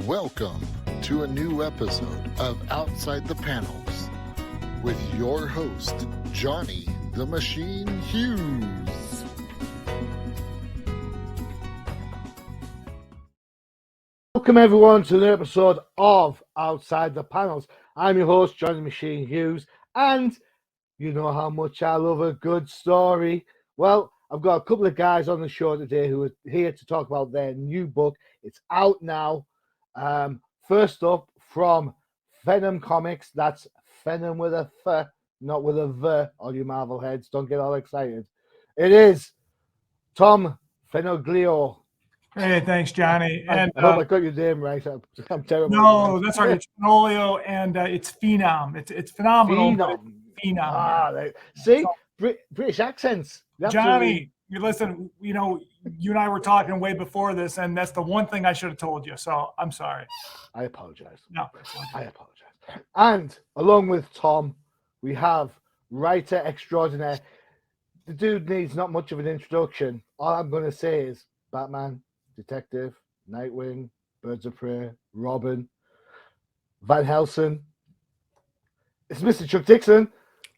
Welcome to a new episode of Outside the Panels with your host, Johnny the Machine Hughes. Welcome everyone to the episode of Outside the Panels. I'm your host, Johnny the Machine Hughes, and you know how much I love a good story. Well, I've got a couple of guys on the show today who are here to talk about their new book. It's out now. First up, from Fenom Comics, that's Fenom with a F, not with a V, all you Marvel heads. Don't get all excited. It is Tom Fenoglio. Hey, thanks, Johnny. And I hope I got your name right. I'm terrible. No, that's right. It's Fenoglio, and it's Fenom. It's phenomenal. Phenom. Phenom. See, British accents. Johnny, you listen. You know, you and I were talking way before this, and that's the one thing I should have told you. So I'm sorry. I apologize. No, I apologize. And along with Tom, we have writer extraordinaire. The dude needs not much of an introduction. All I'm going to say is Batman, Detective, Nightwing, Birds of Prey, Robin, Van Helsing. It's Mr. Chuck Dixon.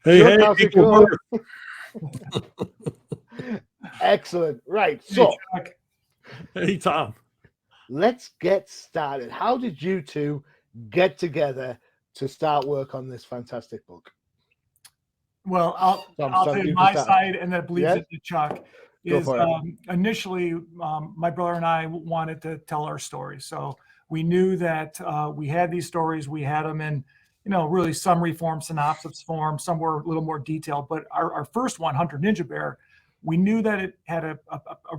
Hey, Chuck, hey, people. Excellent. Right. So, hey, Tom. Let's get started. How did you two get together to start work on this fantastic book? Well, I'll tell you my side, and then it bleeds into Chuck. Initially, my brother and I wanted to tell our stories. So we knew that we had these stories. We had them in, really summary form, synopsis form. Some were a little more detailed. But our first one, Hunter Ninja Bear, we knew that it had a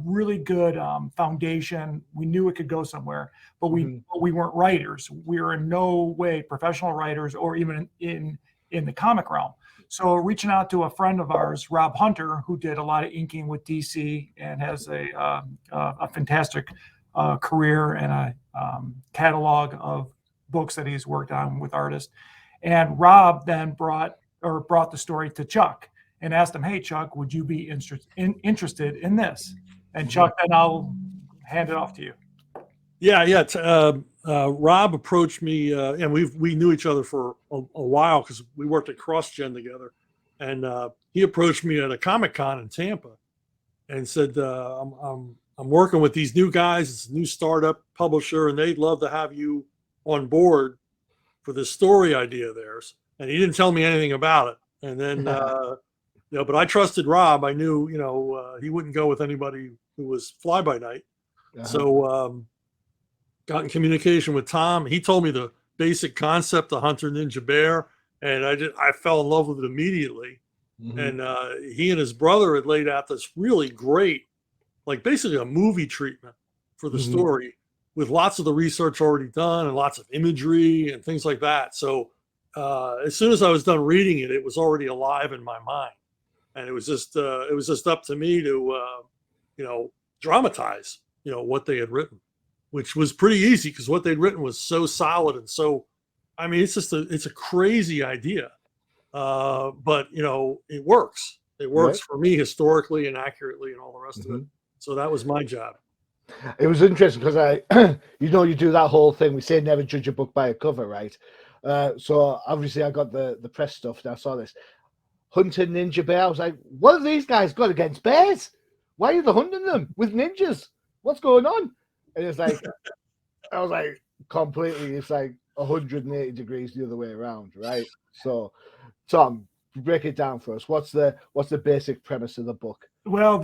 really good foundation. We knew it could go somewhere, but we weren't writers. We were in no way professional writers or even in the comic realm. So reaching out to a friend of ours, Rob Hunter, who did a lot of inking with DC and has a fantastic career and a catalog of books that he's worked on with artists. And Rob then brought the story to Chuck and asked him, "Hey, Chuck, would you be interested in this?" And Chuck, then I'll hand it off to you. Yeah. Rob approached me, and we knew each other for a while because we worked at CrossGen together. And he approached me at a Comic-Con in Tampa and said, I'm working with these new guys. It's a new startup publisher, and they'd love to have you on board for this story idea of theirs. And he didn't tell me anything about it. And then, but I trusted Rob. I knew, he wouldn't go with anybody who was fly by night. So got in communication with Tom. He told me the basic concept of Hunter Ninja Bear, and I fell in love with it immediately. And he and his brother had laid out this really great, like basically a movie treatment for the story, with lots of the research already done and lots of imagery and things like that. So as soon as I was done reading it, it was already alive in my mind, and it was just up to me to dramatize what they had written, which was pretty easy because what they'd written was so solid and so, it's a crazy idea, but it works. It works for me historically and accurately and all the rest of it. So that was my job. It was interesting because you do that whole thing. We say never judge a book by a cover, right? So obviously I got the press stuff and I saw this Hunter Ninja Bear. I was like, what have these guys got against bears? Why are they hunting them with ninjas? What's going on? And it's like, I was like, completely, it's like 180 degrees the other way around, right? So, Tom, break it down for us. What's the basic premise of the book? Well,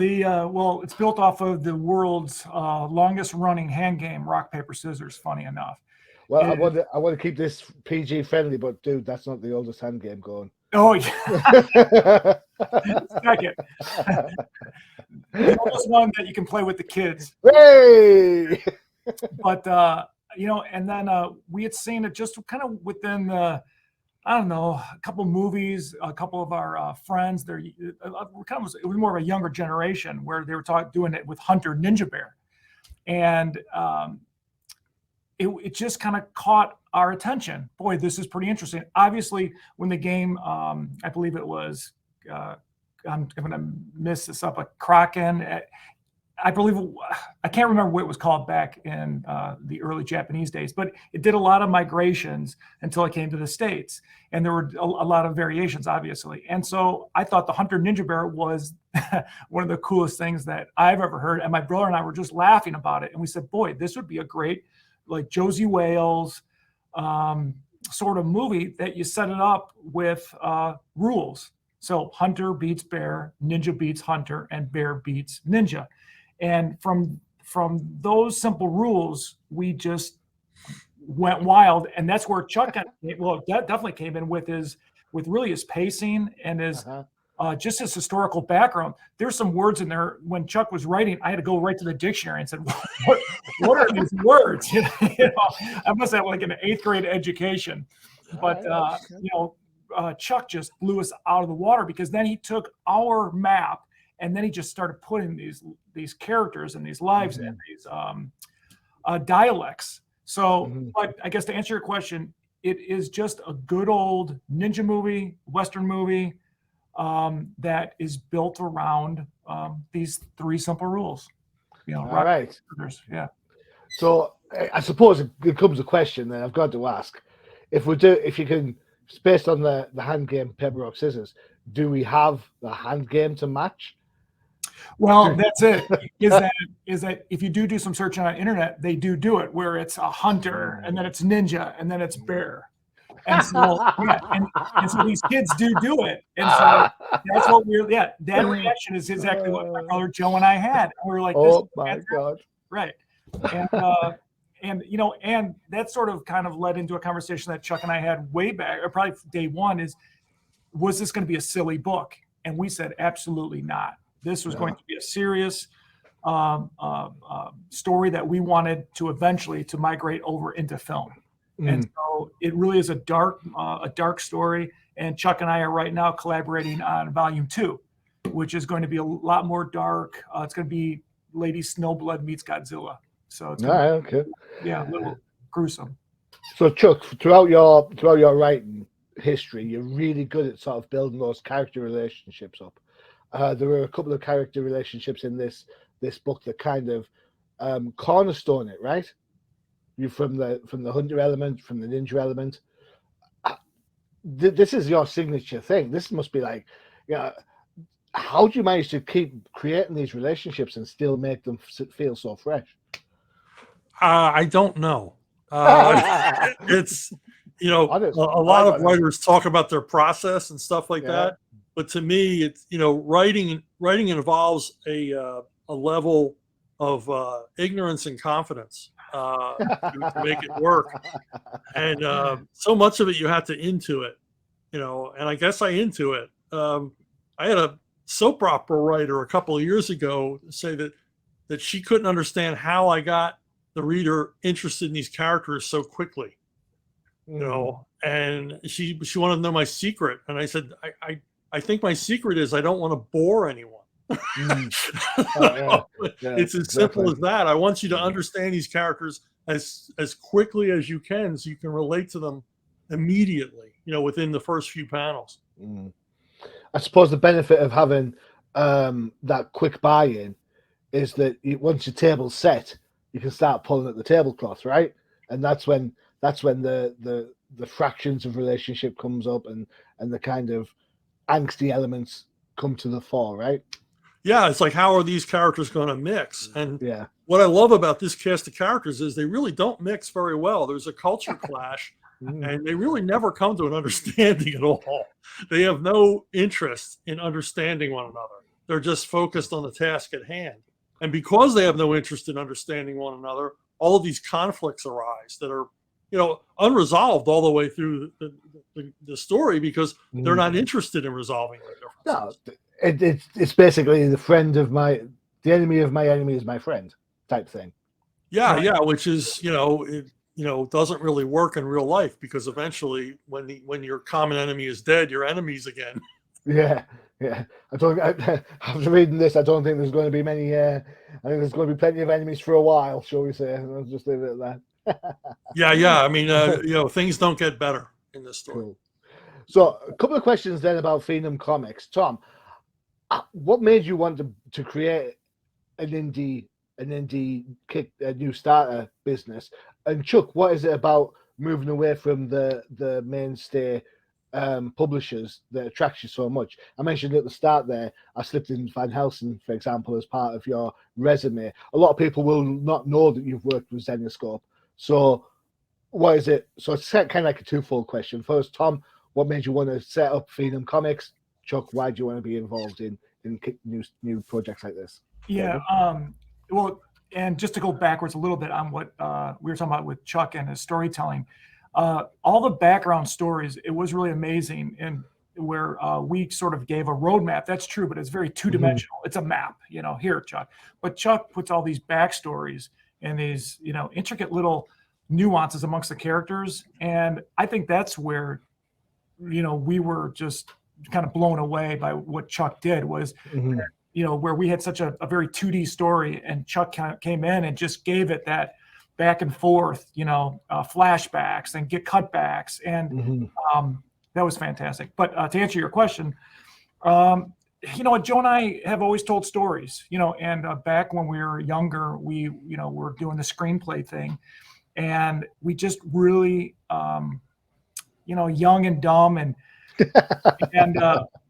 it's built off of the world's longest running hand game, rock, paper, scissors, funny enough. Well, I want to keep this PG friendly, but dude, that's not the oldest hand game going. Oh, yeah. Second. The oldest one that you can play with the kids. Hey! But, and then we had seen it just kind of within a couple movies, a couple of our friends. It was more of a younger generation where they were doing it with Hunter Ninja Bear. And it just kind of caught our attention. Boy, this is pretty interesting. Obviously, when the game, I believe it was, I'm going to miss this up, a Kraken. I believe, I can't remember what it was called back in the early Japanese days, but it did a lot of migrations until it came to the States. And there were a lot of variations, obviously. And so I thought the Hunter Ninja Bear was one of the coolest things that I've ever heard. And my brother and I were just laughing about it. And we said, boy, this would be a great, like, Josie Wales sort of movie that you set it up with rules. So Hunter beats Bear, Ninja beats Hunter, and Bear beats Ninja. And from those simple rules, we just went wild, and that's where Chuck definitely came in with really his pacing and his just his historical background. There's some words in there when Chuck was writing, I had to go right to the dictionary and said, what are these words? I must have like an 8th grade education, but Chuck just blew us out of the water, because then he took our map and then he just started putting these characters and these lives and these dialects. So, but I guess to answer your question, it is just a good old ninja movie, Western movie that is built around these 3 simple rules. All right. Yeah. So I suppose it comes a question that I've got to ask: if you can, based on the hand game paper rock scissors, do we have the hand game to match? Well, that's it. Is that if you do some searching on the internet, they do it where it's a hunter and then it's ninja and then it's bear. And so, and so these kids do it. And so that's what that reaction is exactly what my brother Joe and I had. And we were like, oh my God. Right. And and that sort of kind of led into a conversation that Chuck and I had way back, or probably day one, was this going to be a silly book? And we said, absolutely not. This was going to be a serious story that we wanted to eventually to migrate over into film. And so it really is a dark story. And Chuck and I are right now collaborating on volume 2, which is going to be a lot more dark. It's going to be Lady Snowblood meets Godzilla. So it's a little gruesome. So Chuck, throughout your writing history, you're really good at sort of building those character relationships up. There were a couple of character relationships in this book that kind of cornerstone it, right? You from the hunter element, from the ninja element. This is your signature thing. This must be like, how do you manage to keep creating these relationships and still make them feel so fresh? I don't know. It's a lot of writers talk about their process and stuff like that. But to me, it's writing involves a level of ignorance and confidence to make it work, and so much of it you have to intuit, and I guess I intuit. I had a soap opera writer a couple of years ago say that she couldn't understand how I got the reader interested in these characters so quickly, and she wanted to know my secret, and I said, I think my secret is I don't want to bore anyone. It's as simple as that. I want you to understand these characters as quickly as you can, so you can relate to them immediately, within the first few panels. I suppose the benefit of having that quick buy-in is that once your table's set, you can start pulling at the tablecloth, right? And that's when the fractions of relationship comes up and the kind of angsty elements come to the fore, right? Yeah, it's like, how are these characters going to mix? And what I love about this cast of characters is they really don't mix very well. There's a culture clash, and they really never come to an understanding at all. They have no interest in understanding one another. They're just focused on the task at hand. And because they have no interest in understanding one another, all of these conflicts arise that are, unresolved all the way through the story, because they're not interested in resolving their differences. No, it's basically the enemy of my enemy is my friend type thing. Yeah, which is, it doesn't really work in real life, because eventually when your common enemy is dead, you're enemies again. Yeah. After reading this, I don't think there's going to be many. I think there's going to be plenty of enemies for a while, shall we say? I'll just leave it at that. Yeah. I mean, things don't get better in this story. Cool. So, a couple of questions then about Fenom Comics. Tom, what made you want to create an indie a new starter business. And Chuck, what is it about moving away from the mainstay publishers that attracts you so much? I mentioned at the start there, I slipped in Van Helsing, for example, as part of your resume. A lot of people will not know that you've worked with Zenoscope. So what is it? So it's kind of like a twofold question. First, Tom, what made you want to set up Fenom Comics? Chuck, why do you want to be involved in new projects like this? Yeah. Well, and just to go backwards a little bit on what we were talking about with Chuck and his storytelling, all the background stories, it was really amazing. And where we sort of gave a roadmap. That's true, but it's very two-dimensional. It's a map, here, Chuck. But Chuck puts all these backstories and these, intricate little nuances amongst the characters. And I think that's where, we were just kind of blown away by what Chuck did was, where we had such a very 2D story, and Chuck kind of came in and just gave it that back and forth, flashbacks and get cutbacks. And that was fantastic. But to answer your question, Joe and I have always told stories, and back when we were younger, we, were doing the screenplay thing, and we just really, young and dumb, and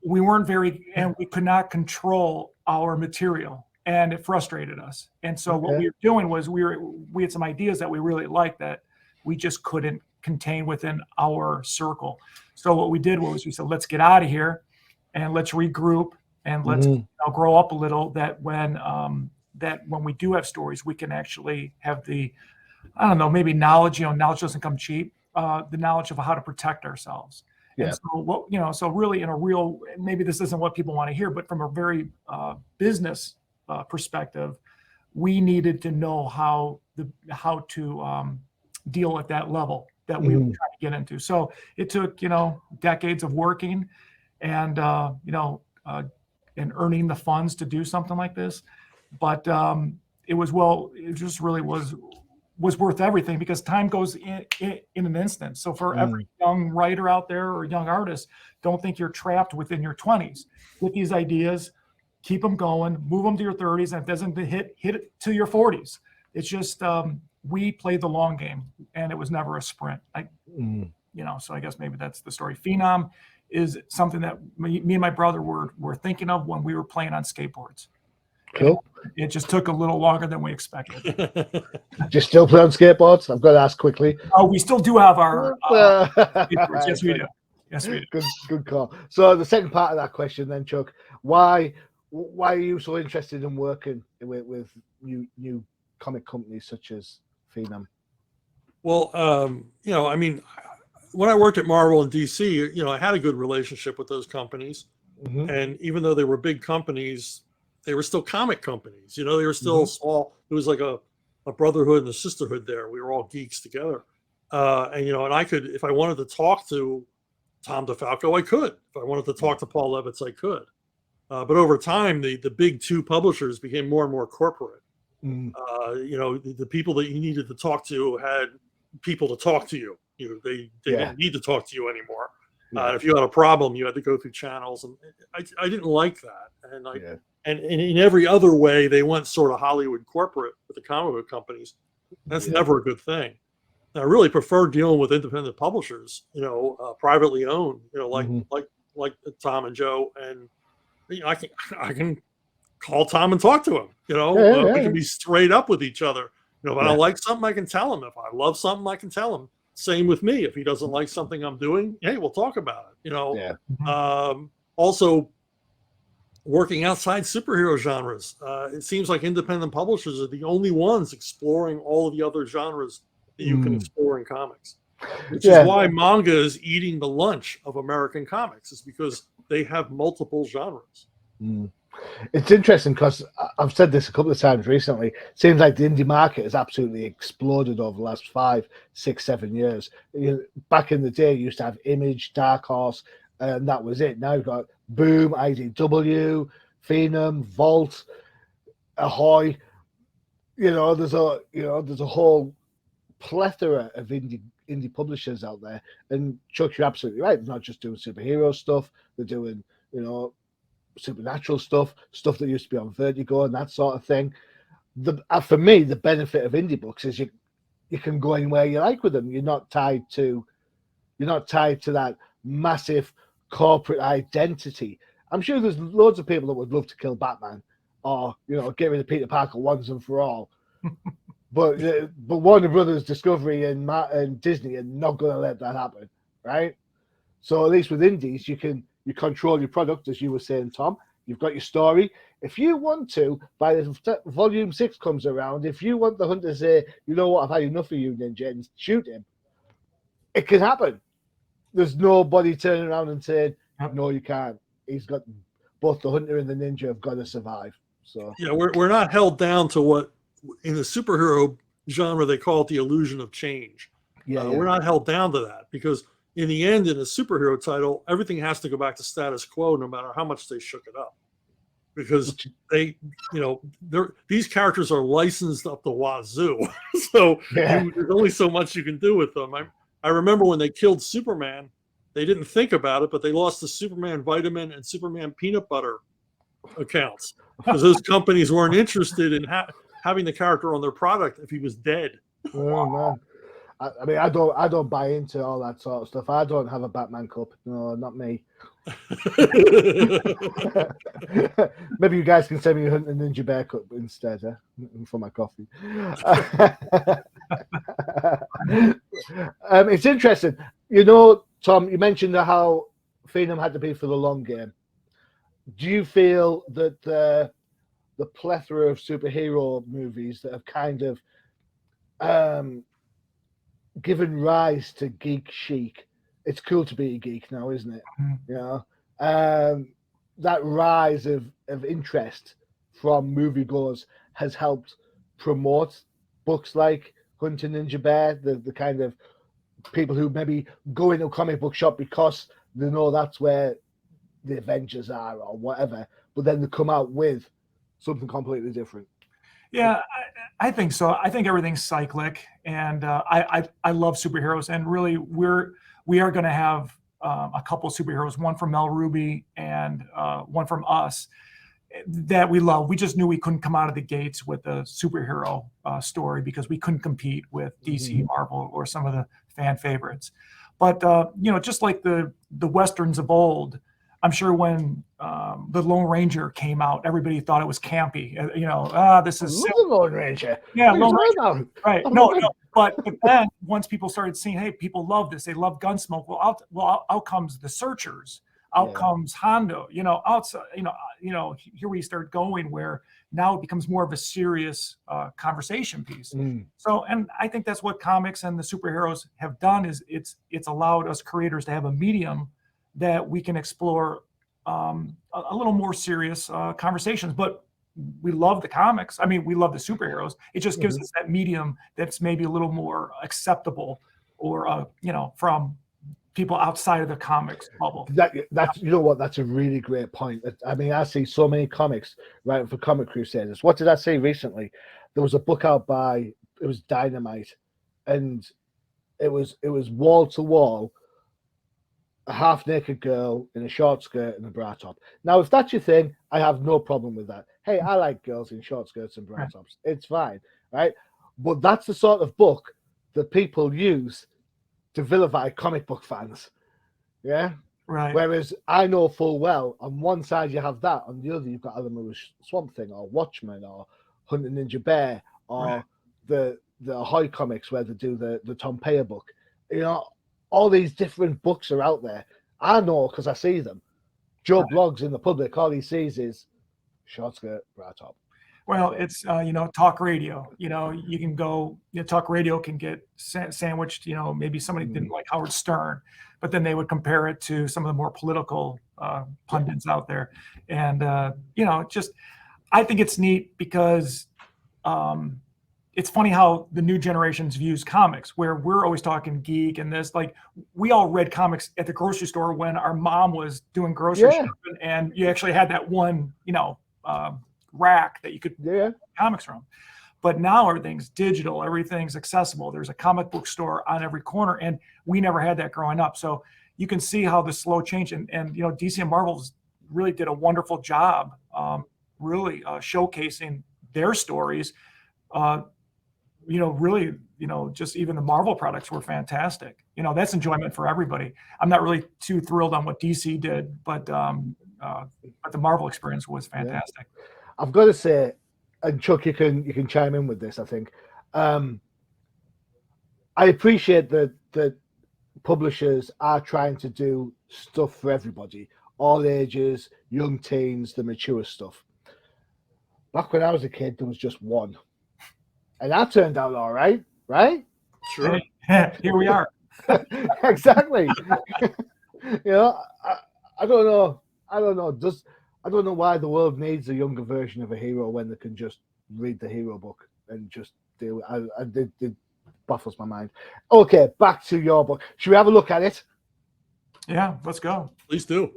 we weren't and we could not control our material, and it frustrated us. And so what we were doing was we had some ideas that we really liked that we just couldn't contain within our circle. So what we did was we said, let's get out of here and let's regroup and let's grow up a little, that when we do have stories, we can actually have the, I don't know, maybe knowledge, knowledge doesn't come cheap, the knowledge of how to protect ourselves. Yeah. And so so really in a real, maybe this isn't what people want to hear, but from a very business perspective, we needed to know how to deal at that level that we were trying to get into. So it took, decades of working and, and earning the funds to do something like this. But it just really was worth everything, because time goes in an instant. So for every young writer out there or young artist, don't think you're trapped within your 20s. Get these ideas, keep them going, move them to your 30s, and if it doesn't hit it to your 40s. It's just we played the long game, and it was never a sprint. So I guess maybe that's the story. Fenom is something that me and my brother were thinking of when we were playing on skateboards. Cool. It just took a little longer than we expected. Just still play on skateboards? I've got to ask quickly. We still do have our skateboards. Yes, we do. Yes, we do. Good call. So the second part of that question then, Chuck, why are you so interested in working with new comic companies such as Fenom? Well, when I worked at Marvel and DC, I had a good relationship with those companies. And even though they were big companies, they were still comic companies. They were still small. It was like a brotherhood and a sisterhood there. We were all geeks together. And I could, if I wanted to talk to Tom DeFalco, I could. If I wanted to talk to Paul Levitz, I could. But over time, the big two publishers became more and more corporate. The people that you needed to talk to had people to talk to you. They didn't need to talk to you anymore. If you had a problem, you had to go through channels, and I didn't like that. And in every other way, they went sort of Hollywood corporate with the comic book companies. That's never a good thing. And I really prefer dealing with independent publishers, privately owned, like Tom and Joe, and I can call Tom and talk to him. We can be straight up with each other. If I don't like something, I can tell him. If I love something, I can tell him. Same with me. If he doesn't like something I'm doing, hey, we'll talk about it. Also, working outside superhero genres, it seems like independent publishers are the only ones exploring all of the other genres that you can explore in comics. Which is why manga is eating the lunch of American comics, is because they have multiple genres. It's interesting because I've said this a couple of times recently. It seems like the indie market has absolutely exploded over the last 5, 6, 7 years. Back in the day, you used to have Image, Dark Horse, and that was it. Now you've got Boom, IDW, Fenom, Vault, Ahoy. There's a whole plethora of indie publishers out there. And Chuck, you're absolutely right. They're not just doing superhero stuff. They're doing, supernatural stuff that used to be on Vertigo and that sort of thing. For me, the benefit of indie books is you can go anywhere you like with them. You're not tied to that massive corporate identity. I'm sure there's loads of people that would love to kill Batman or get rid of Peter Parker once and for all. But Warner Brothers, Discovery, and Disney are not going to let that happen, right? So at least with indies, you control your product, as you were saying, Tom. You've got your story. If you want to, by the volume 6 comes around, if you want the hunter to say, you know what, I've had enough of you, Ninja, and shoot him, it can happen. There's nobody turning around and saying, no, you can't. He's got both the hunter and the ninja have got to survive. So yeah, we're not held down to what in the superhero genre they call it the illusion of change. We're not held down to that, because in the end, in a superhero title, everything has to go back to status quo, no matter how much they shook it up, because these characters are licensed up the wazoo. So there's only so much you can do with them. I remember when they killed Superman, they didn't think about it, but they lost the Superman vitamin and Superman peanut butter accounts because those companies weren't interested in having the character on their product if he was dead. Oh man. I mean, I don't buy into all that sort of stuff. I don't have a Batman cup. No, not me. Maybe you guys can send me a Hunter Ninja Bear cup instead for my coffee. It's interesting. Tom, you mentioned how Fenom had to be for the long game. Do you feel that the plethora of superhero movies that have kind of given rise to geek chic? It's cool to be a geek now, isn't it? That rise of interest from moviegoers has helped promote books like Hunter Ninja Bear, the kind of people who maybe go into a comic book shop because they know that's where the Avengers are or whatever, but then they come out with something completely different. Yeah, I think so. I think everything's cyclic, and I love superheroes, and really we are going to have a couple of superheroes, one from Mel Ruby and one from us that we love. We just knew we couldn't come out of the gates with a superhero story because we couldn't compete with DC, Marvel, or some of the fan favorites. But just like the westerns of old, I'm sure when the Lone Ranger came out, everybody thought it was campy. This is the Lone Ranger. Yeah, Lone Ranger. Right. No. But then once people started seeing, hey, people love this. They love Gunsmoke. Well, out comes the Searchers. Out comes Hondo. Here we start going where now it becomes more of a serious conversation piece. So, and I think that's what comics and the superheroes have done is it's allowed us creators to have a medium that we can explore a little more serious conversations. But we love the comics. I mean, we love the superheroes. It just gives us that medium that's maybe a little more acceptable or, from people outside of the comics bubble. That's a really great point. I mean, I see so many comics writing for Comic Crusaders. What did I see recently? There was a book out it was Dynamite, and it was wall to wall, a half-naked girl in a short skirt and a bra top. Now, if that's your thing, I have no problem with that. Hey, I like girls in short skirts and bra tops. It's fine, right? But that's the sort of book that people use to vilify comic book fans. Yeah? Right. Whereas I know full well, on one side you have that, on the other you've got Alan Moore's Swamp Thing or Watchmen or Hunter Ninja Bear or the Ahoy comics where they do the Tom Payer book. All these different books are out there. I know because I see them. Joe blogs in the public, all he sees is short skirt, bra top. Well, it's, talk radio. You can go, talk radio can get sandwiched, maybe somebody didn't like Howard Stern, but then they would compare it to some of the more political pundits out there. And, I think it's neat because it's funny how the new generations views comics, where we're always talking geek and this, like we all read comics at the grocery store when our mom was doing grocery shopping, and you actually had that one, rack that you could comics from. But now everything's digital, everything's accessible. There's a comic book store on every corner, and we never had that growing up. So you can see how the slow change and DC and Marvel's really did a wonderful job, really showcasing their stories. Really, just even the Marvel products were fantastic. That's enjoyment for everybody. I'm not really too thrilled on what DC did, but the Marvel experience was fantastic. Yeah. I've got to say, and Chuck, you can chime in with this. I think I appreciate that publishers are trying to do stuff for everybody, all ages, young teens, the mature stuff. Back when I was a kid, there was just one, and that turned out all right, right? Sure. Here we are. Exactly. I don't know. I don't know why the world needs a younger version of a hero when they can just read the hero book and just deal. It baffles my mind. Okay, back to your book. Should we have a look at it? Yeah, let's go. Please do.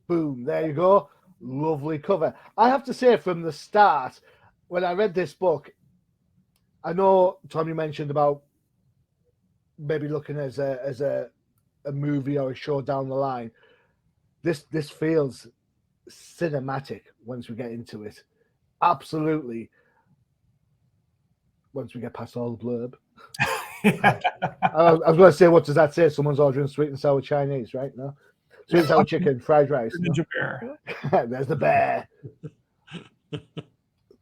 Boom, there you go. Lovely cover. I have to say, from the start, when I read this book, I know Tom, you mentioned about maybe looking as a movie or a show down the line. This feels cinematic once we get into it. Absolutely. Once we get past all the blurb. I was going to say, what does that say? Someone's ordering sweet and sour Chinese, right? No? Sweet and sour chicken, fried rice. Ninja Bear. There's the bear.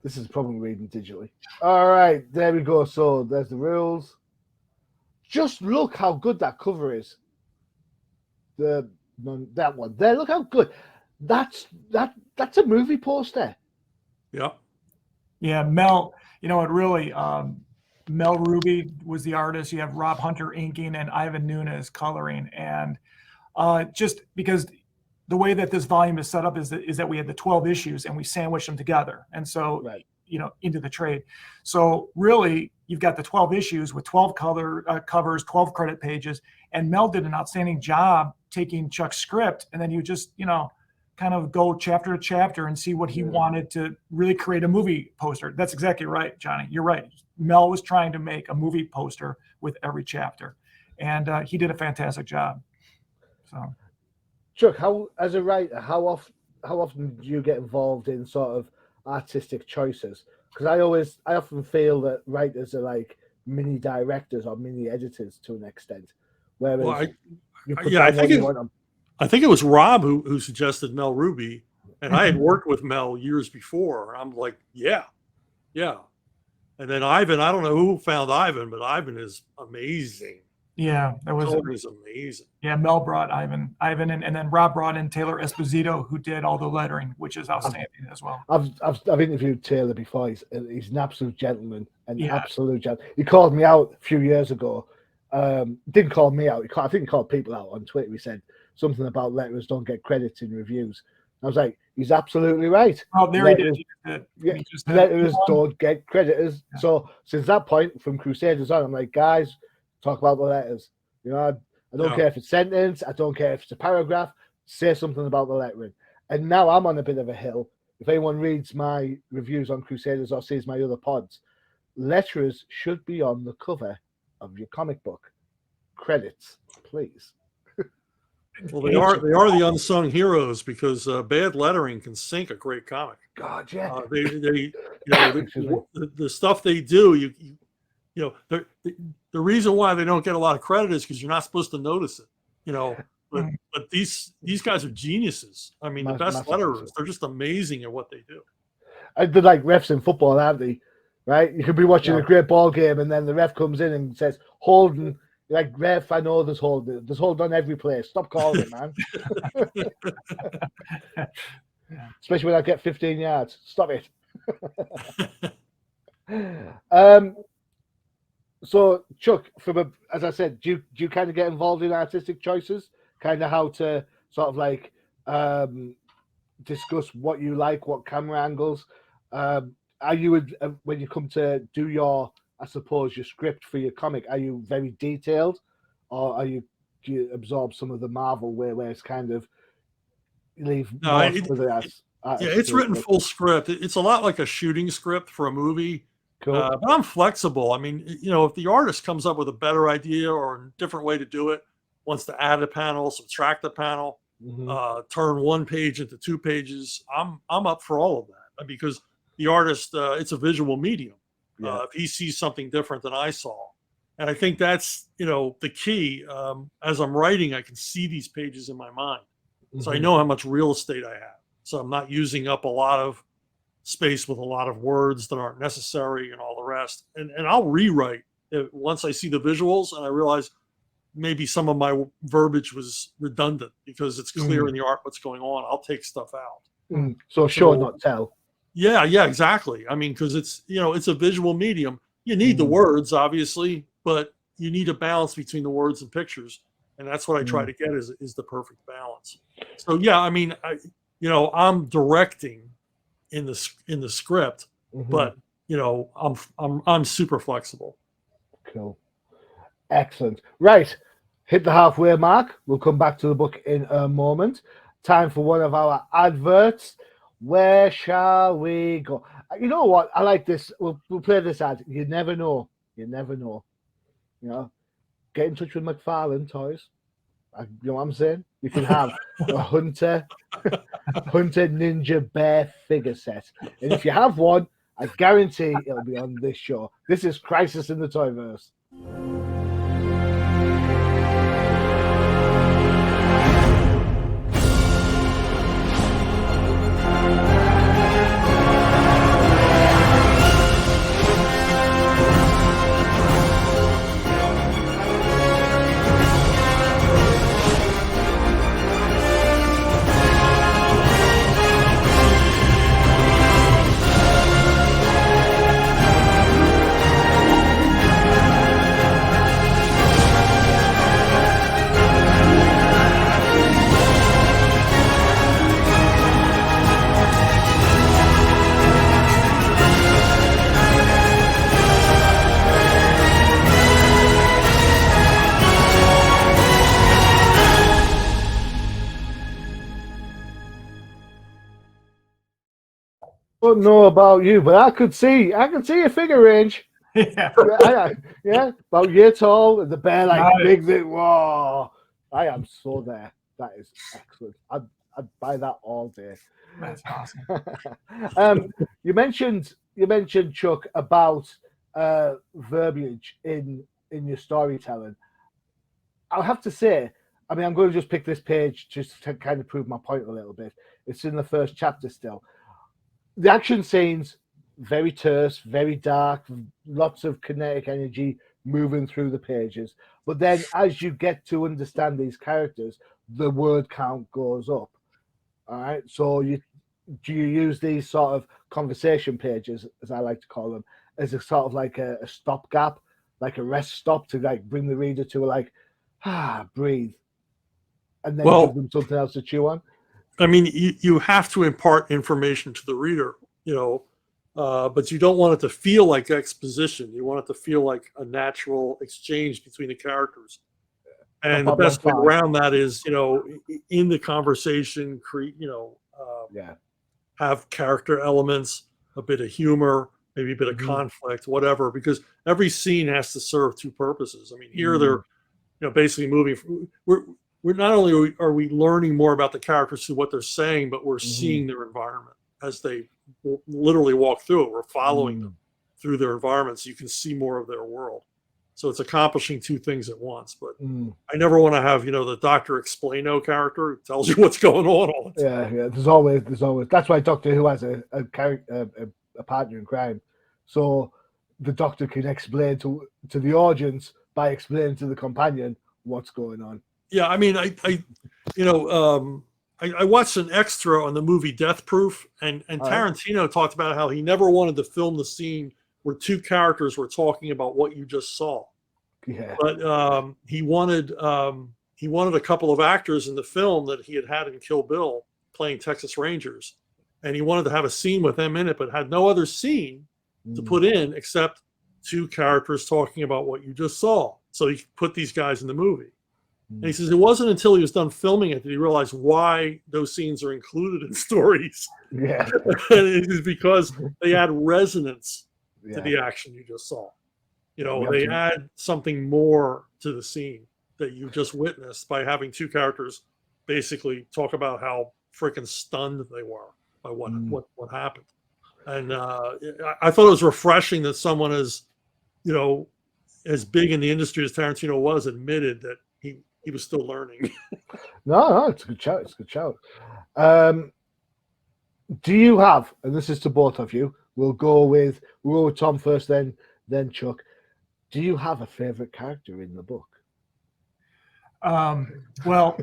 This is probably reading digitally. All right, there we go. So there's the rules. Just look how good that cover is. That one there. Look how good. That's a movie poster. Yeah. Yeah, Mel. It really. Mel Ruby was the artist. You have Rob Hunter inking and Ivan Nunes coloring, and just because the way that this volume is set up is that we had the 12 issues and we sandwiched them together, and so right. Into the trade. So really, you've got the 12 issues with 12 covers, 12 credit pages, and Mel did an outstanding job taking Chuck's script, and then you just kind of go chapter to chapter and see what he wanted to really create a movie poster. That's exactly right, Johnny. You're right. Mel was trying to make a movie poster with every chapter, and he did a fantastic job. So, Chuck, as a writer, how often do you get involved in sort of artistic choices? Because I often feel that writers are like mini directors or mini editors to an extent. Whereas I think it was Rob who suggested Mel Ruby, and I had worked with Mel years before. I'm like, yeah. And then Ivan, I don't know who found Ivan, but Ivan is amazing. Yeah, that was amazing. Yeah, Mel brought Ivan, and then Rob brought in Taylor Esposito, who did all the lettering, which is outstanding as well. I've interviewed Taylor before. He's an absolute gentleman, absolute gentleman. He called me out a few years ago. Didn't call me out. I think he called people out on Twitter. He said something about letters don't get credits in reviews. I was like, he's absolutely right. Oh, there letters, he did. Letters don't get creditors. Yeah. So since that point, from Crusaders on, I'm like, guys, talk about the letters. I don't care if it's a sentence. I don't care if it's a paragraph. Say something about the lettering. And now I'm on a bit of a hill. If anyone reads my reviews on Crusaders or sees my other pods, letterers should be on the cover of your comic book. Credits, please. Well, they are the unsung heroes because bad lettering can sink a great comic. God, yeah. The stuff they do, the reason why they don't get a lot of credit is because you're not supposed to notice it. But these guys are geniuses. I mean, the best letterers, they're just amazing at what they do. They're like refs in football, aren't they? Right? You could be watching a great ball game, and then the ref comes in and says, "Holding." Like, ref, I know there's hold on every play. Stop calling it, man. Especially when I get 15 yards. Stop it. So, Chuck, as I said, do you kind of get involved in artistic choices? Kind of how to sort of like discuss what you like, what camera angles? Are you, when you come to do your script for your comic, are you very detailed, or do you absorb some of the Marvel where it's kind of it's written full script. It's a lot like a shooting script for a movie. Cool. But I'm flexible. I mean, if the artist comes up with a better idea or a different way to do it, wants to add a panel, subtract a panel, turn one page into 2 pages, I'm up for all of that, because the artist, it's a visual medium. If he sees something different than I saw, and I think that's the key. As I'm writing, I can see these pages in my mind, so I know how much real estate I have. So I'm not using up a lot of space with a lot of words that aren't necessary and all the rest. And I'll rewrite once I see the visuals and I realize maybe some of my verbiage was redundant because it's clear in the art what's going on. I'll take stuff out. So show, not tell. Yeah, exactly. I mean, because it's it's a visual medium. You need the words, obviously, but you need a balance between the words and pictures, and that's what I try to get is the perfect balance. So yeah, I mean, I'm directing in the script, but I'm super flexible. Cool, excellent. Right, hit the halfway mark. We'll come back to the book in a moment. Time for one of our adverts. Where shall we go? You know what? I like this. We'll play this ad. You never know. You never know. Get in touch with McFarlane Toys. You know what I'm saying? You can have a Hunter Ninja Bear figure set. And if you have one, I guarantee it'll be on this show. This is Crisis in the Toyverse. Don't know about you, but I can see a figure range. Yeah, about year tall, the bear big thing. Whoa, I am so there. That is excellent. I'd buy that all day. That's awesome. You mentioned Chuck about verbiage in your storytelling. I'll have to say, I mean, I'm going to just pick this page just to kind of prove my point a little bit. It's in the first chapter still. The action scenes, very terse, very dark, lots of kinetic energy moving through the pages. But then as you get to understand these characters, the word count goes up. All right. So do you use these sort of conversation pages, as I like to call them, as a sort of like a stopgap, like a rest stop to bring the reader to breathe, and then give them something else to chew on? I mean, you have to impart information to the reader, but you don't want it to feel like exposition. You want it to feel like a natural exchange between the characters. And the best way around that is, in the conversation, have character elements, a bit of humor, maybe a bit of conflict, whatever, because every scene has to serve two purposes. I mean, here they're, basically moving. We're not only are we learning more about the characters through what they're saying, but we're seeing their environment as they literally walk through it. We're following them through their environment, so you can see more of their world. So it's accomplishing two things at once. But I never want to have, the Dr. Explaino character who tells you what's going on all the time. Yeah. There's always. That's why Doctor Who has a partner in crime, so the Doctor can explain to the audience by explaining to the companion what's going on. Yeah, I mean, I watched an extra on the movie Death Proof, and Tarantino talked about how he never wanted to film the scene where two characters were talking about what you just saw. Yeah. But he wanted a couple of actors in the film that he had in Kill Bill playing Texas Rangers, and he wanted to have a scene with them in it, but had no other scene to put in except two characters talking about what you just saw. So he put these guys in the movie. And he says it wasn't until he was done filming it that he realized why those scenes are included in stories. Yeah. And it is because they add resonance to the action you just saw. They add something more to the scene that you just witnessed by having two characters basically talk about how freaking stunned they were by what happened. And I thought it was refreshing that someone as, as big in the industry as Tarantino was, admitted that he was still learning. No, it's a good shout. It's a good shout. Do you have, and this is to both of you, we'll go with Tom first, then Chuck. Do you have a favorite character in the book? Well,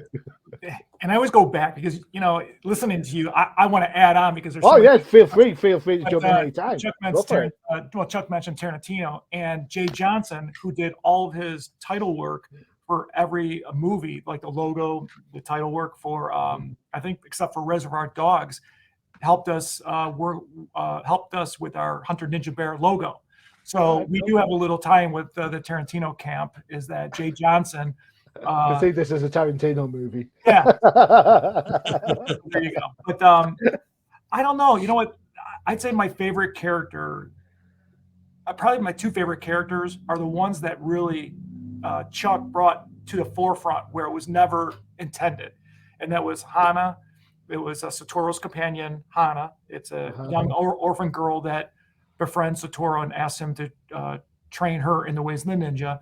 and I always go back because, listening to you, I want to add on because there's. Feel free to jump in anytime. Chuck mentioned Tarantino and Jay Johnson, who did all of his title work for every movie, like the logo, the title work for, I think, except for Reservoir Dogs, helped us with our Hunter Ninja Bear logo. So we do have a little tie-in with the Tarantino camp. Is that Jay Johnson? I think this is a Tarantino movie. Yeah. There you go. But I don't know. You know what? I'd say my favorite character, probably my two favorite characters, are the ones that really Chuck brought to the forefront where it was never intended. And that was Hana. It was Satoru's companion, Hana. It's a young orphan girl that befriends Satoru and asks him to train her in the ways of the ninja.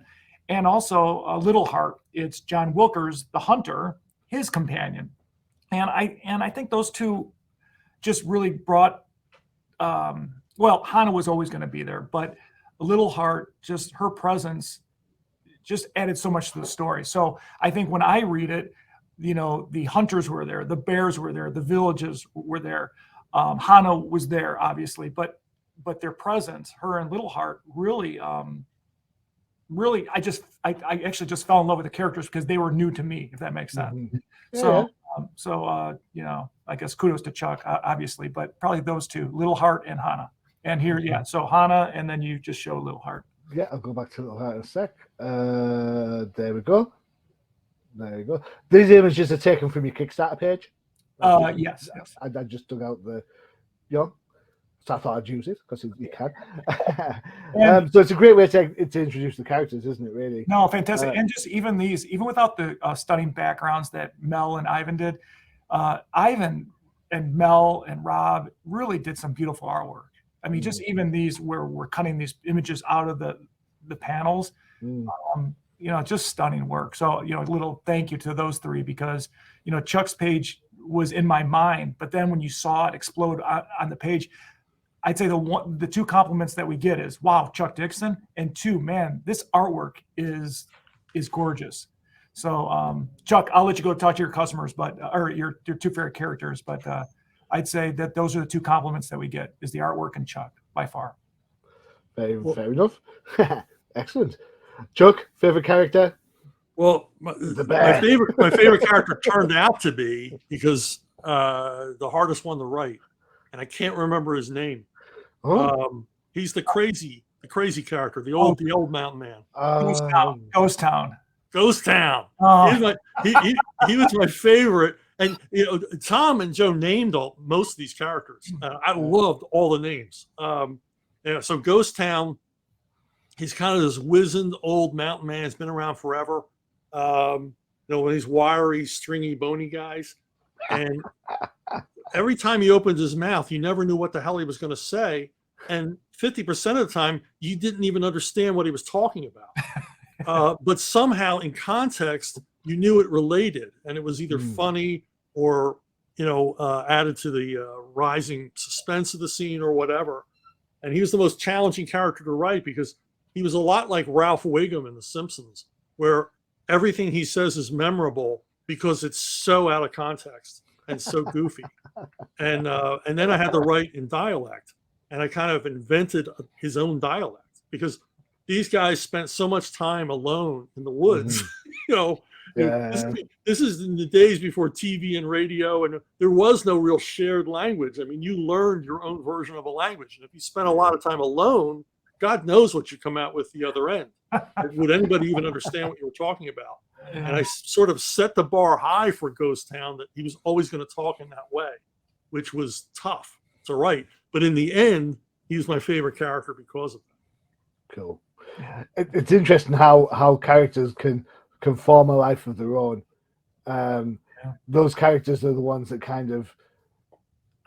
And also Little Heart. It's John Wilker's, the hunter, his companion. And I think those two just really brought, Hana was always going to be there, but Little Heart, just her presence just added so much to the story. So I think when I read it, the hunters were there, the bears were there, the villages were there. Hana was there, obviously, but their presence, her and Little Heart, really, I actually just fell in love with the characters because they were new to me, if that makes sense. Mm-hmm. Yeah. I guess kudos to Chuck, obviously, but probably those two, Little Heart and Hana. And here, so Hana, and then you just show Little Heart. Yeah, I'll go back to Little Heart in a sec. There we go. There you go. These images are taken from your Kickstarter page. Yes. I just dug out the, so I thought I'd use it because you can. So it's a great way to introduce the characters, isn't it? Really? No, fantastic. And just even without the stunning backgrounds that Mel and Ivan did, Ivan and Mel and Rob really did some beautiful artwork. I mean, just even these where we're cutting these images out of the panels. Just stunning work. So, a little thank you to those three because, Chuck's page was in my mind, but then when you saw it explode on the page, I'd say the two compliments that we get is, wow, Chuck Dixon, and two, man, this artwork is gorgeous. So, Chuck, I'll let you go talk to your customers, or your two favorite characters, but I'd say that those are the two compliments that we get is the artwork and Chuck by far. Fair enough. Excellent. Chuck, favorite character? Well, my favorite character turned out to be, because the hardest one to write, and I can't remember his name. He's the crazy character, the old mountain man. Ghost Town. Oh. He was my favorite, and Tom and Joe named most of these characters. I loved all the names. So Ghost Town. He's kind of this wizened old mountain man. He's been around forever. One of these wiry, stringy, bony guys. And every time he opened his mouth, you never knew what the hell he was going to say. And 50% of the time, you didn't even understand what he was talking about. But somehow, in context, you knew it related, and it was either funny or added to the rising suspense of the scene or whatever. And he was the most challenging character to write because he was a lot like Ralph Wiggum in The Simpsons, where everything he says is memorable because it's so out of context and so goofy. And then I had to write in dialect, and I kind of invented his own dialect because these guys spent so much time alone in the woods. This is in the days before TV and radio, and there was no real shared language. I mean, you learned your own version of a language, and if you spent a lot of time alone, God knows what you come out with the other end. Would anybody even understand what you were talking about? And I sort of set the bar high for Ghost Town that he was always going to talk in that way, which was tough to write. But in the end, he was my favorite character because of that. Cool. It's interesting how characters can form a life of their own. those characters are the ones that kind of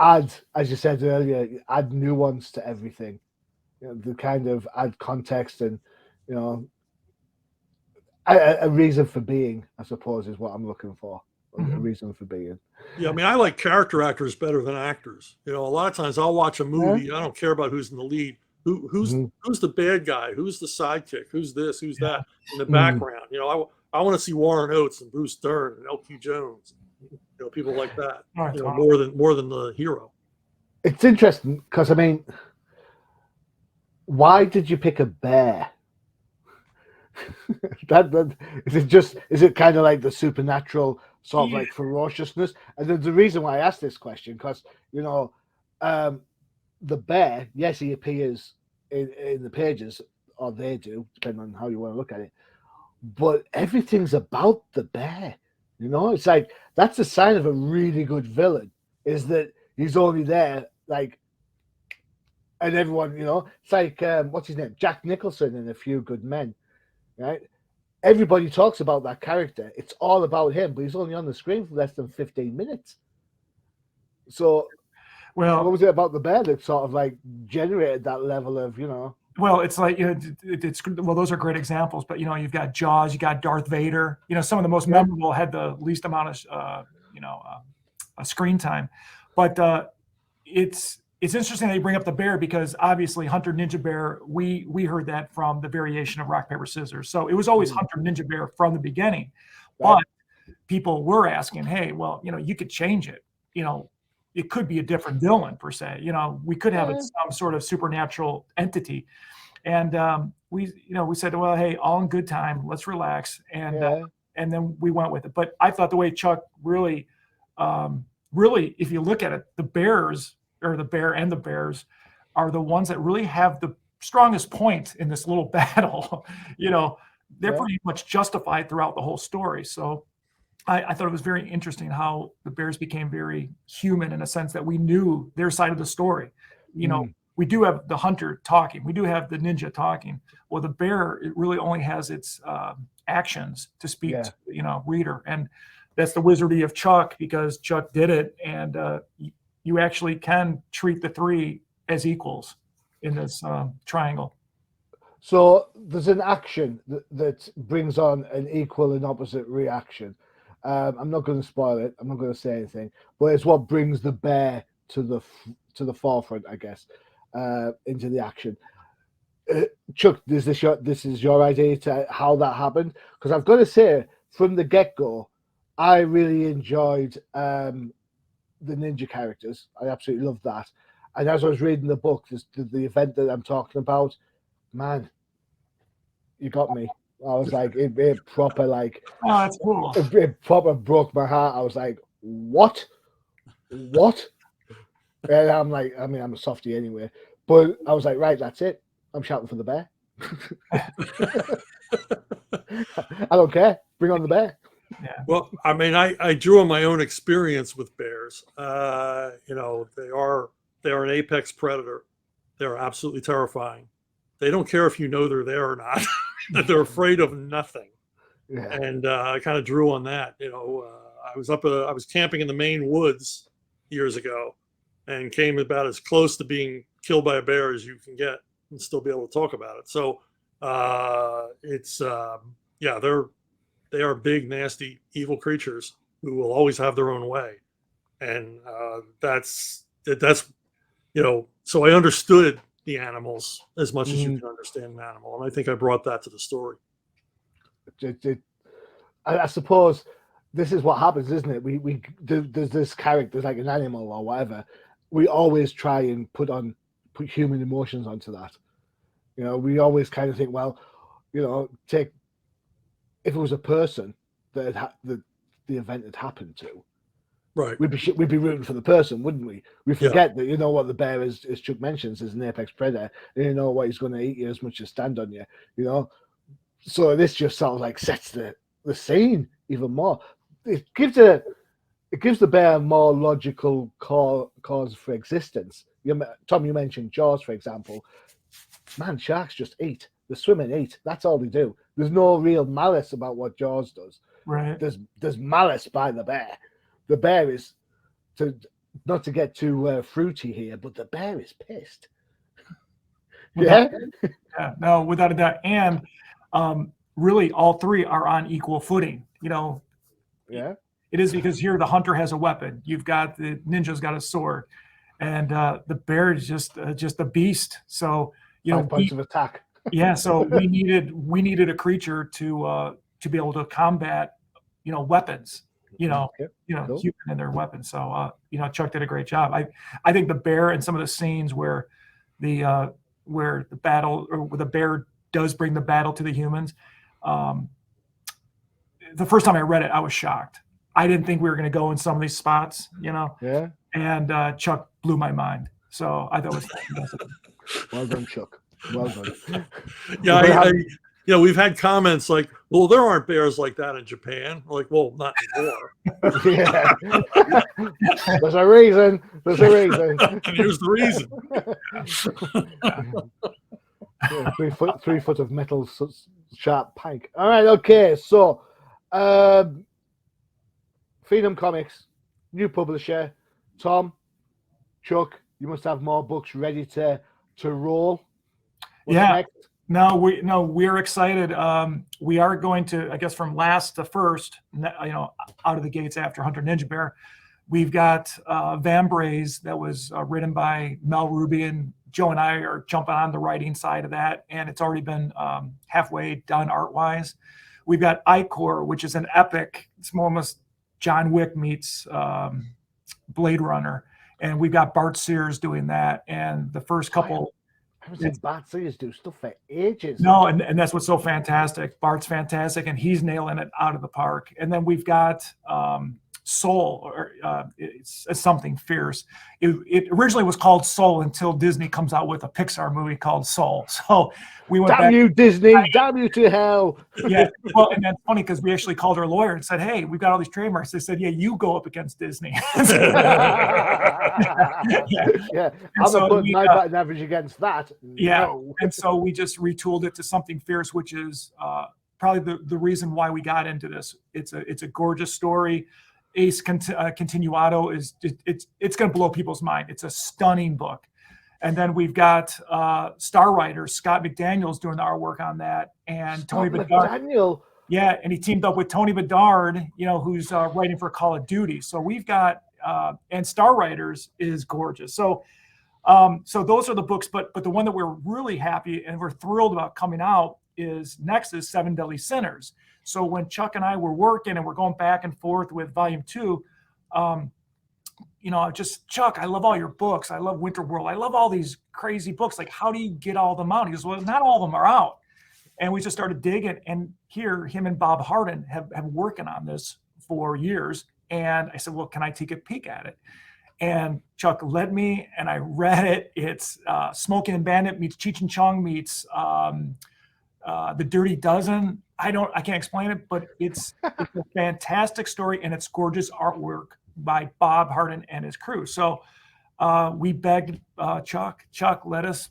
add, as you said earlier, add nuance to everything. The kind of add context and, a reason for being, I suppose, is what I'm looking for. A reason for being. Yeah, I mean, I like character actors better than actors. A lot of times I'll watch a movie. I don't care about who's in the lead. Who's the bad guy? Who's the sidekick? Who's this? Who's that in the background? I want to see Warren Oates and Bruce Dern and L.Q. Jones. People like that. More than the hero. It's interesting because why did you pick a bear? Is it kind of like the supernatural sort of like ferociousness? And the reason why I asked this question, because the bear, yes, he appears in the pages, or they do, depending on how you want to look at it, but everything's about the bear. It's like that's a sign of a really good villain, is that he's only there like, and everyone, it's like what's his name, Jack Nicholson in A Few Good Men. Right? Everybody talks about that character. It's all about him, but he's only on the screen for less than 15 minutes. So, what was it about the bear that sort of like generated that level of, Well, it's like, those are great examples, but you've got Jaws, you got Darth Vader. Some of the most memorable had the least amount of screen time, but it's interesting that you bring up the bear, because obviously Hunter Ninja Bear, we heard that from the variation of Rock, Paper, Scissors. So it was always Hunter Ninja Bear from the beginning. Right. But people were asking, hey, well, you could change it. It could be a different villain per se. We could have some sort of supernatural entity. And we said, well, hey, all in good time, let's relax. And then we went with it. But I thought the way Chuck really, if you look at it, the bears, or the bear and the bears, are the ones that really have the strongest point in this little battle. They're pretty much justified throughout the whole story. So I thought it was very interesting how the bears became very human, in a sense that we knew their side of the story. We do have the hunter talking, we do have the ninja talking. Well, the bear, it really only has its actions to speak to, reader. And that's the wizardry of Chuck, because Chuck did it. And you actually can treat the three as equals in this triangle. So there's an action that brings on an equal and opposite reaction. I'm not going to spoil it. I'm not going to say anything, but it's what brings the bear to the forefront, I guess, into the action. Chuck, this is your idea to how that happened? Because I've got to say, from the get-go, I really enjoyed the ninja characters. I absolutely loved that. And as I was reading the book, the event that I'm talking about, man, you got me. I was like, it proper like, oh, that's cool. It proper broke my heart. I was like, what? And I'm like, I'm a softie anyway, but I was like, right, that's it. I'm shouting for the bear. I don't care. Bring on the bear. Yeah. Well, I drew on my own experience with bears. They are an apex predator. They're absolutely terrifying. They don't care if you know they're there or not. They're afraid of nothing. Yeah. And I kind of drew on that. I was camping in the Maine woods years ago, and came about as close to being killed by a bear as you can get and still be able to talk about it. So they are big, nasty, evil creatures who will always have their own way. And that's so I understood the animals as much as you can understand an animal. And I think I brought that to the story. I suppose this is what happens, isn't it? There's this character, like an animal or whatever. We always try and put human emotions onto that. We always kind of think, well, if it was a person that the event had happened to, right? We'd be rooting for the person, wouldn't we? We forget that what the bear is, as Chuck mentions, is an apex predator. And what he's going to eat you as much as stand on you. So this just sort of like sets the scene even more. It gives the bear a more logical cause for existence. Tom, you mentioned Jaws, for example. Man, sharks just eat. They swim and eat. That's all they do. There's no real malice about what Jaws does. Right. There's malice by the bear. The bear is, not to get too fruity here, but the bear is pissed. Yeah. Yeah. No, without a doubt. And really, all three are on equal footing. Yeah. It is because here the hunter has a weapon. You've got the ninja's got a sword, and the bear is just a beast. So 5 points of attack. Yeah. So we needed a creature to be able to combat, weapons. Cool. Human and their weapons. So Chuck did a great job. I think the bear and some of the scenes where the battle or where the bear does bring the battle to the humans. The first time I read it, I was shocked. I didn't think we were going to go in some of these spots, Yeah. And Chuck blew my mind. So I thought it was fantastic. Well done, Chuck. Well done. Yeah, we've had comments like, well, there aren't bears like that in Japan. Like, well, not anymore. Yeah. There's a reason. There's a reason. And here's the reason. Yeah, 3 foot of metal sharp pike. All right, okay. So, Fenom Comics, new publisher. Tom, Chuck, you must have more books ready to roll. What's next? No, we're excited. We are going to, I guess, from last to first, out of the gates after Hunter Ninja Bear, we've got Van Braze that was written by Mel Rubin. Joe and I are jumping on the writing side of that, and it's already been halfway done art-wise. We've got Icor, which is an epic. It's almost John Wick meets Blade Runner, and we've got Bart Sears doing that. And the first couple. I haven't seen Bart Sears do stuff for ages. No, and that's what's so fantastic. Bart's fantastic, and he's nailing it out of the park. And then we've got Soul, or it's something fierce. It originally was called Soul until Disney comes out with a Pixar movie called Soul. So we went damn you, Disney! Damn you to hell! Yeah, well, and that's funny because we actually called our lawyer and said, "Hey, we've got all these trademarks." They said, "Yeah, you go up against Disney." Yeah. I'm so putting my batting average against that. Yeah, no. And so we just retooled it to something fierce, which is probably the reason why we got into this. It's a gorgeous story. Ace Continuato is it's going to blow people's mind. It's a stunning book. And then we've got star writers Scott McDaniel's doing the artwork on that, and Tony Bedard. Yeah, and he teamed up with Tony Bedard, who's writing for Call of Duty. So we've got and Star Writers is gorgeous. So those are the books, but the one that we're really happy and we're thrilled about coming out is next is 7 Deadly Sinners. So when Chuck and I were working and we're going back and forth with Volume 2, Chuck, I love all your books. I love Winter World. I love all these crazy books. Like, how do you get all of them out? He goes, well, not all of them are out. And we just started digging. And here, him and Bob Harden have been working on this for years. And I said, well, can I take a peek at it? And Chuck led me, and I read it. It's Smoking and Bandit meets Cheech and Chong meets The Dirty Dozen. I can't explain it, but it's a fantastic story, and it's gorgeous artwork by Bob Harden and his crew. So we begged Chuck, let us,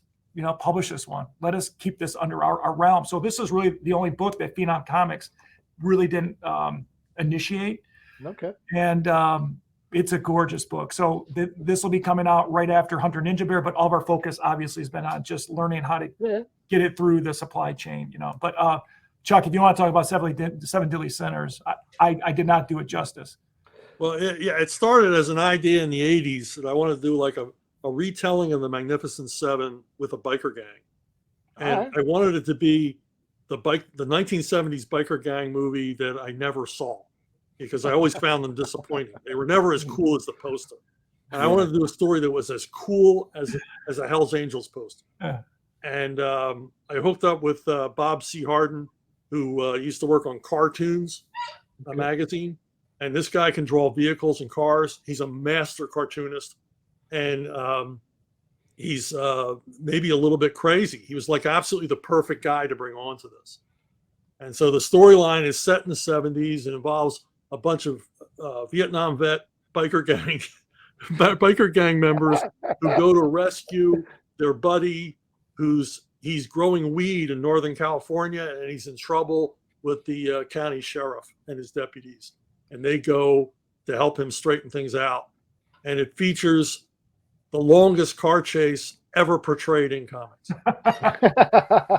publish this one. Let us keep this under our realm. So this is really the only book that Fenom Comics really didn't initiate. Okay. And it's a gorgeous book. So this will be coming out right after Hunter Ninja Bear, but all of our focus obviously has been on just learning how to get it through the supply chain, But Chuck, if you want to talk about 7 Deadly Sinners, I did not do it justice. Well, it started as an idea in the 80s that I wanted to do like a retelling of the Magnificent Seven with a biker gang. And I wanted it to be the 1970s biker gang movie that I never saw, because I always found them disappointing. They were never as cool as the poster. And I wanted to do a story that was as cool as a Hell's Angels poster. Yeah. And I hooked up with Bob C. Harden, who used to work on Cartoons, a magazine. And this guy can draw vehicles and cars. He's a master cartoonist. And he's maybe a little bit crazy. He was like absolutely the perfect guy to bring on to this. And so the storyline is set in the 70s and involves a bunch of Vietnam vet biker gang members who go to rescue their buddy who's he's growing weed in Northern California, and he's in trouble with the county sheriff and his deputies, and they go to help him straighten things out. And it features the longest car chase ever portrayed in comics.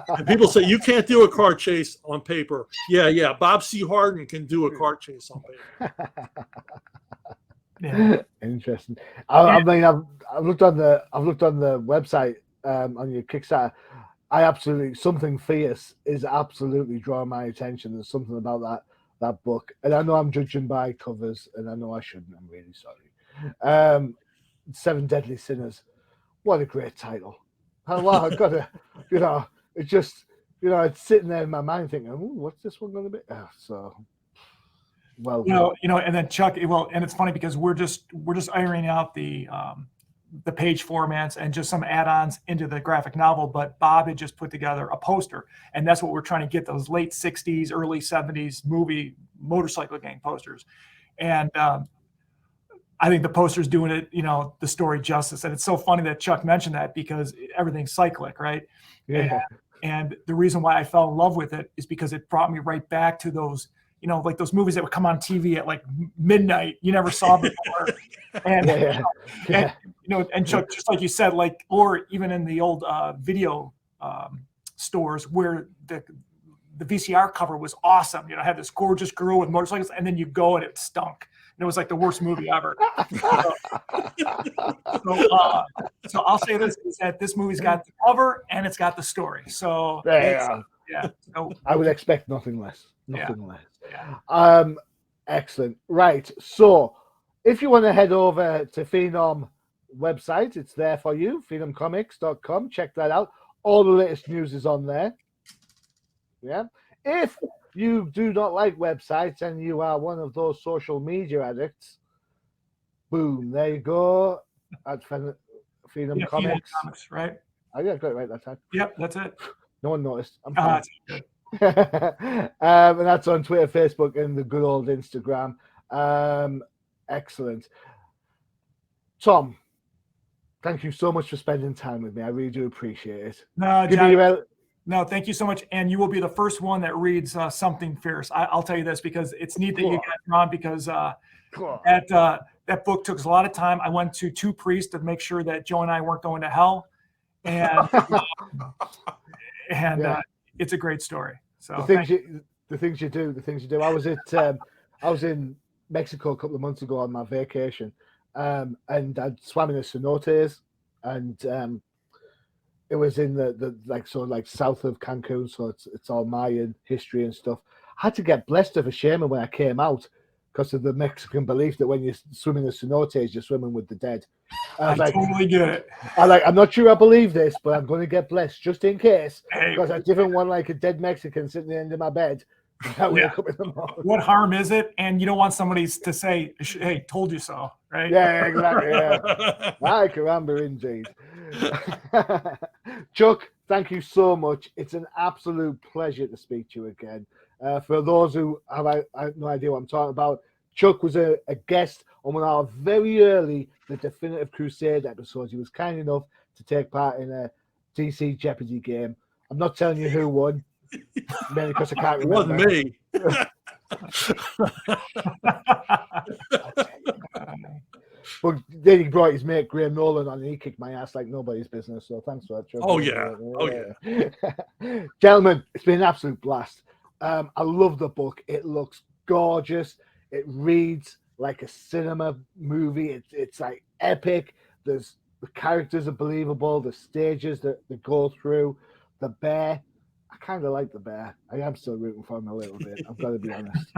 And people say, you can't do a car chase on paper. Yeah. Bob C. Harden can do a car chase on paper. Yeah. Interesting. I mean, I've looked on the website on your Kickstarter. Something fierce is absolutely drawing my attention. There's something about that book, and I know I'm judging by covers, and I know I shouldn't. I'm really sorry. 7 Deadly Sinners. What a great title! Wow, I've got to, it's just, it's sitting there in my mind thinking, what's this one going to be? Well, and then Chuck, and it's funny because we're just ironing out the page formats and just some add-ons into the graphic novel, but Bob had just put together a poster, and that's what we're trying to get, those late 60s, early 70s movie motorcycle gang posters. And I think the poster's doing it, the story justice. And it's so funny that Chuck mentioned that, because everything's cyclic, right? Yeah. And the reason why I fell in love with it is because it brought me right back to those, like those movies that would come on TV at like midnight, you never saw before. And, and Chuck, just like you said, or even in the old video stores where the VCR cover was awesome, had this gorgeous girl with motorcycles, and then you go and it stunk. And it was like the worst movie ever. So I'll say this, is that this movie's got the cover and it's got the story. So so I would expect nothing less. Nothing less. Yeah. Excellent. Right. So if you want to head over to Fenom website, it's there for you, fenomcomics.com. Check that out. All the latest news is on there. Yeah. If you do not like websites and you are one of those social media addicts, boom, there you go. At Fenom Comics. Fenom Comics, right? I got it right that time. Yep, that's it. No one noticed. I'm That's good. and that's on Twitter, Facebook, and the good old Instagram. Excellent. Tom, thank you so much for spending time with me. I really do appreciate it. No, Johnny, no, thank you so much. And you will be the first one that reads Something Fierce. I'll tell you this, because it's neat that you got it on, because that book took us a lot of time. I went to 2 priests to make sure that Joe and I weren't going to hell. And it's a great story. So the things you do. I was in Mexico a couple of months ago on my vacation, and I'd swam in the cenotes, and it was in the south of Cancun, so it's all Mayan history and stuff. I had to get blessed of a shaman when I came out, because of the Mexican belief that when you swim in the cenotes, you're swimming with the dead. I totally get it. I'm not sure I believe this, but I'm going to get blessed just in case, because I didn't want a dead Mexican sitting at the end of my bed. What harm is it? And you don't want somebody to say, "Hey, told you so," right? Yeah, exactly. Yeah. Ay, caramba, indeed. Chuck, thank you so much. It's an absolute pleasure to speak to you again. For those who have no idea what I'm talking about, Chuck was a guest on one of our very early The Definitive Crusade episodes. He was kind enough to take part in a DC Jeopardy game. I'm not telling you who won, mainly because I can't remember. It wasn't me. But then he brought his mate Graham Nolan on, and he kicked my ass like nobody's business. So thanks for that, Chuck. Oh yeah. Gentlemen, it's been an absolute blast. I love the book. It looks gorgeous. It reads like a cinema movie. It's like epic. The characters are believable. The stages that they go through. The bear. I kind of like the bear. I am still rooting for him a little bit. I've got to be honest.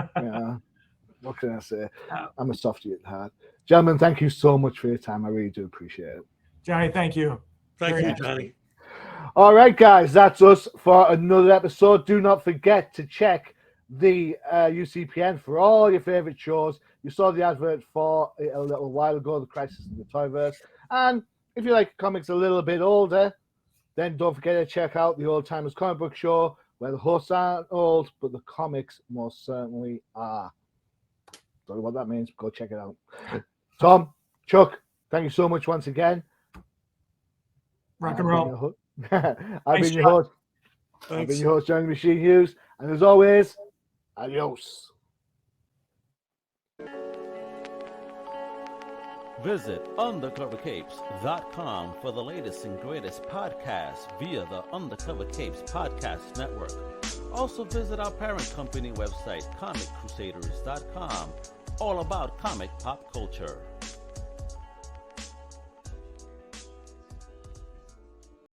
What can I say? I'm a softie at heart. Gentlemen, thank you so much for your time. I really do appreciate it. Johnny, thank you. Thank you, Johnny. All right, guys, that's us for another episode. Do not forget to check the UCPN for all your favorite shows. You saw the advert for it a little while ago, The Crisis in the Toyverse. And if you like comics a little bit older, then don't forget to check out the Old Timers Comic Book Show, where the hosts aren't old, but the comics most certainly are. Don't know what that means. Go check it out. Tom, Chuck, thank you so much once again. Rock and roll. I've been your host. I've been your host, Johnny Machine Hughes, and as always, adios. Visit undercovercapes.com for the latest and greatest podcasts via the Undercover Capes Podcast Network. Also visit our parent company website, comiccrusaders.com, all about comic pop culture.